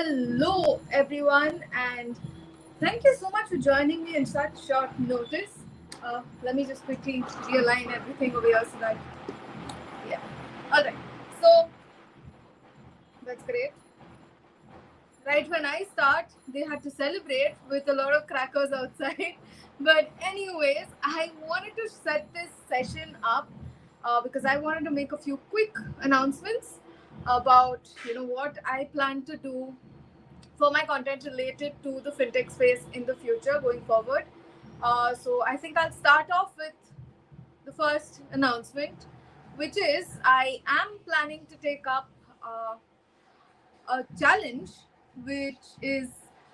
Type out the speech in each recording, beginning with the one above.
Hello, everyone, and thank you so much for joining me in such short notice. Let me just quickly realign everything over here so that, yeah. All right, so that's great. Right when I start, they had to celebrate with a lot of crackers outside. But, anyways, I wanted to set this session up because I wanted to make a few quick announcements about what I plan to do for my content related to the fintech space in the future going forward. So I think I'll start off with the first announcement, which is I am planning to take up a challenge, which is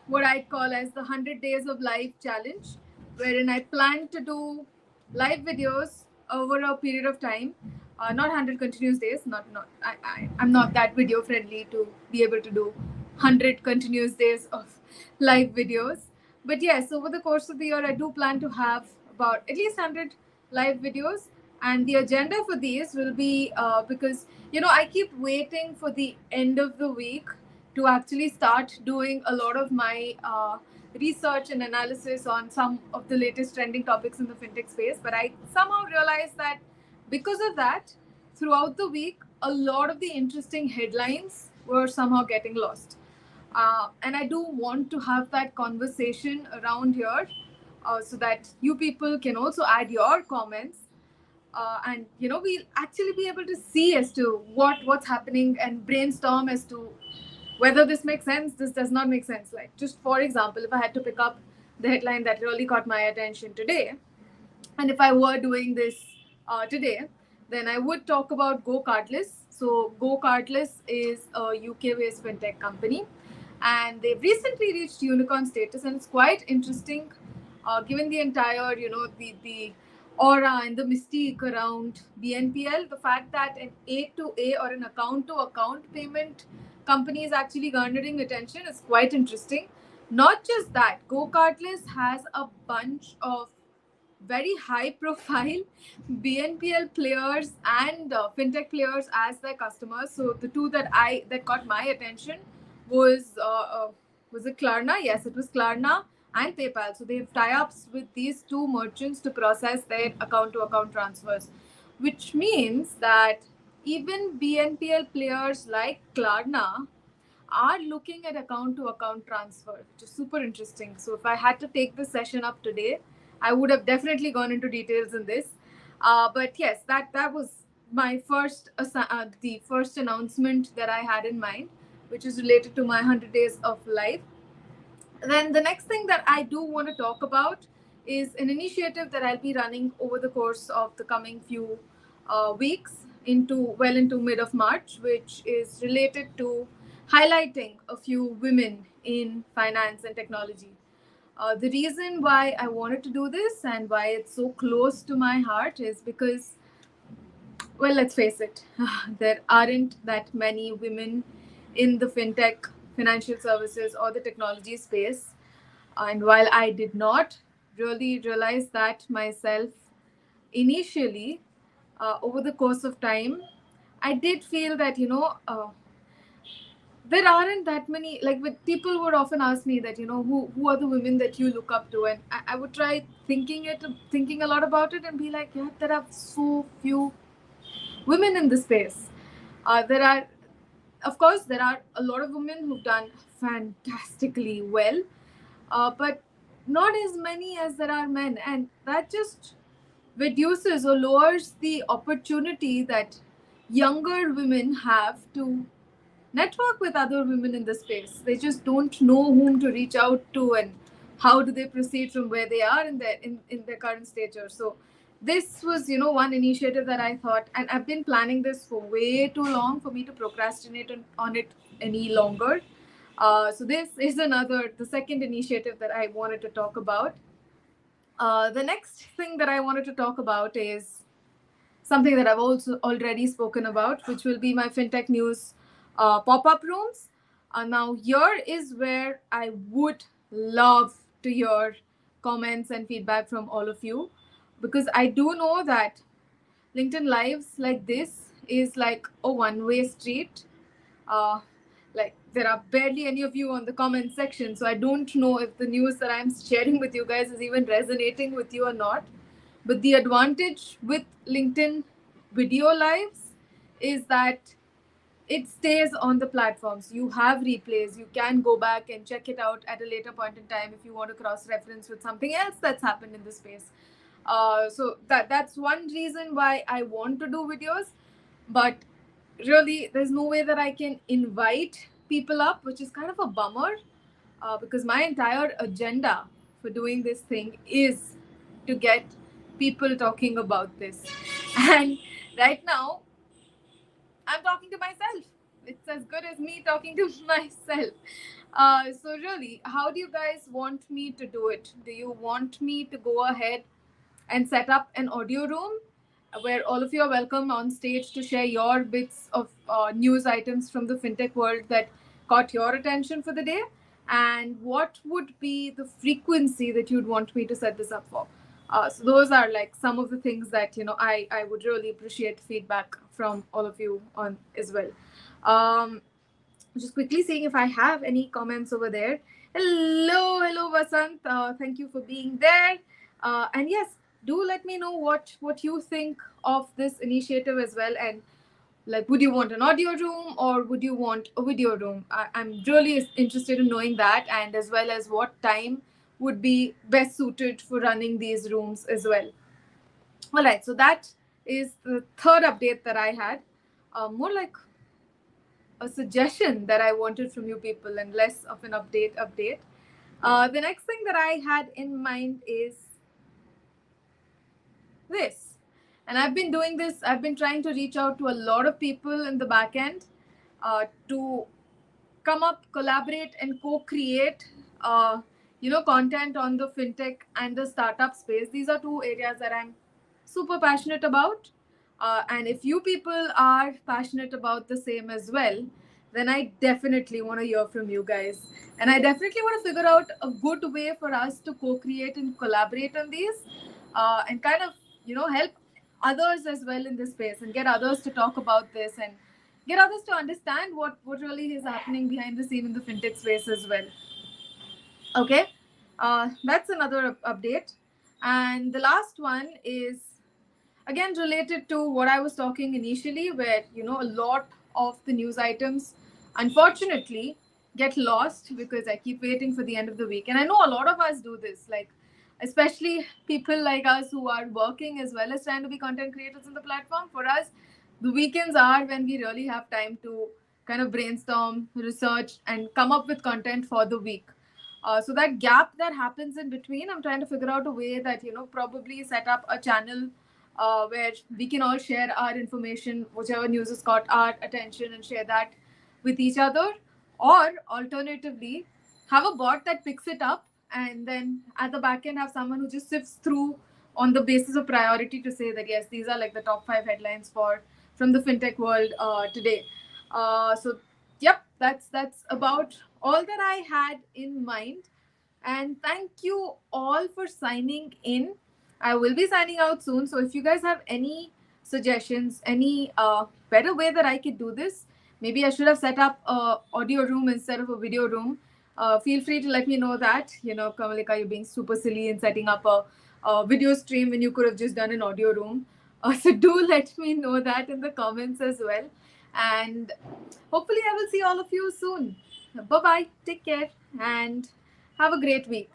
what I'd call as the 100 Days of Life challenge, wherein I plan to do live videos over a period of time. Not 100 continuous days. I'm not that video friendly to be able to do 100 continuous days of live videos. But yes, over the course of the year, I do plan to have about at least 100 live videos. And the agenda for these will be because I keep waiting for the end of the week to actually start doing a lot of my research and analysis on some of the latest trending topics in the fintech space. But I somehow realized that because of that, throughout the week, a lot of the interesting headlines were somehow getting lost. And I do want to have that conversation around here so that you people can also add your comments, and we'll actually be able to see as to what's happening and brainstorm as to whether this makes sense, this does not make sense. Like, just for example, if I had to pick up the headline that really caught my attention today, and if I were doing this today, then I would talk about Go Cardless. So Go Cardless is a UK based fintech company, and they've recently reached unicorn status, and it's quite interesting given the entire the aura and the mystique around BNPL. The fact that an A to A or an account to account payment company is actually garnering attention is quite interesting. Not just that, Go Cardless has a bunch of very high profile BNPL players and fintech players as their customers. So the two that caught my attention was it Klarna? Yes, it was Klarna and PayPal. So they have tie-ups with these two merchants to process their account-to-account transfers, which means that even BNPL players like Klarna are looking at account to account transfer, which is super interesting. So if I had to take this session up today, I would have definitely gone into details in this. But yes, that was my the first announcement that I had in mind, which is related to my 100 days of life. Then the next thing that I do want to talk about is an initiative that I'll be running over the course of the coming few weeks into mid of March, which is related to highlighting a few women in finance and technology. The reason why I wanted to do this and why it's so close to my heart is because, well, let's face it, there aren't that many women in the fintech, financial services, or the technology space. And while I did not really realize that myself initially, over the course of time, I did feel that, there aren't that many, like, with people would often ask me that, who are the women that you look up to? And I would try thinking a lot about it and be like, yeah, there are so few women in the space. Of course, there are a lot of women who've done fantastically well, but not as many as there are men. And that just reduces or lowers the opportunity that younger women have to network with other women in the space. They just don't know whom to reach out to and how do they proceed from where they are in their current stature. So this was one initiative that I thought, and I've been planning this for way too long for me to procrastinate on it any longer. So this is the second initiative that I wanted to talk about. The next thing that I wanted to talk about is something that I've also already spoken about, which will be my fintech news pop-up rooms. Now, here is where I would love to hear comments and feedback from all of you, because I do know that LinkedIn Lives like this is like a one-way street. Uh, like there are barely any of you on the comment section, so I don't know if the news that I'm sharing with you guys is even resonating with you or not. But the advantage with LinkedIn video lives is that it stays on the platforms. You have replays. You can go back and check it out at a later point in time if you want to cross reference with something else that's happened in the space. So that's one reason why I want to do videos. But really, there's no way that I can invite people up, which is kind of a bummer, because my entire agenda for doing this thing is to get people talking about this. And right now, I'm talking to myself. It's as good as me talking to myself. So, really, how do you guys want me to do it? Do you want me to go ahead and set up an audio room where all of you are welcome on stage to share your bits of news items from the fintech world that caught your attention for the day? And what would be the frequency that you'd want me to set this up for? So those are like some of the things that I would really appreciate feedback from all of you on as well. Just quickly seeing if I have any comments over there. Hello, Vasant. Thank you for being there. And yes, do let me know what you think of this initiative as well. And like, would you want an audio room or would you want a video room? I'm really interested in knowing that, and as well as what time would be best suited for running these rooms as well. All right, so that is the third update that I had. More like a suggestion that I wanted from you people and less of an update. The next thing that I had in mind is this. And I've been doing this, I've been trying to reach out to a lot of people in the back end to come up, collaborate, and co-create, content on the fintech and the startup space. These are two areas that I'm super passionate about. And if you people are passionate about the same as well, then I definitely want to hear from you guys. And I definitely want to figure out a good way for us to co-create and collaborate on these, and kind of, help others as well in this space and get others to talk about this and get others to understand what really is happening behind the scene in the fintech space as well. Okay, that's another update. And the last one is again related to what I was talking initially, where a lot of the news items unfortunately get lost because I keep waiting for the end of the week. And I know a lot of us do this, like especially people like us who are working as well as trying to be content creators on the platform. For us, the weekends are when we really have time to kind of brainstorm, research, and come up with content for the week. So that gap that happens in between, I'm trying to figure out a way that probably set up a channel where we can all share our information, whichever news has caught our attention, and share that with each other. Or alternatively, have a bot that picks it up, and then at the back end have someone who just sifts through on the basis of priority to say that yes, these are like the top 5 headlines from the fintech world today. So yep, that's about all that I had in mind. And thank you all for signing in. I will be signing out soon. So if you guys have any suggestions, any better way that I could do this, maybe I should have set up a audio room instead of a video room. Feel free to let me know that. Kamalika, you're being super silly in setting up a video stream when you could have just done an audio room. So do let me know that in the comments as well. And hopefully I will see all of you soon. Bye-bye. Take care and have a great week.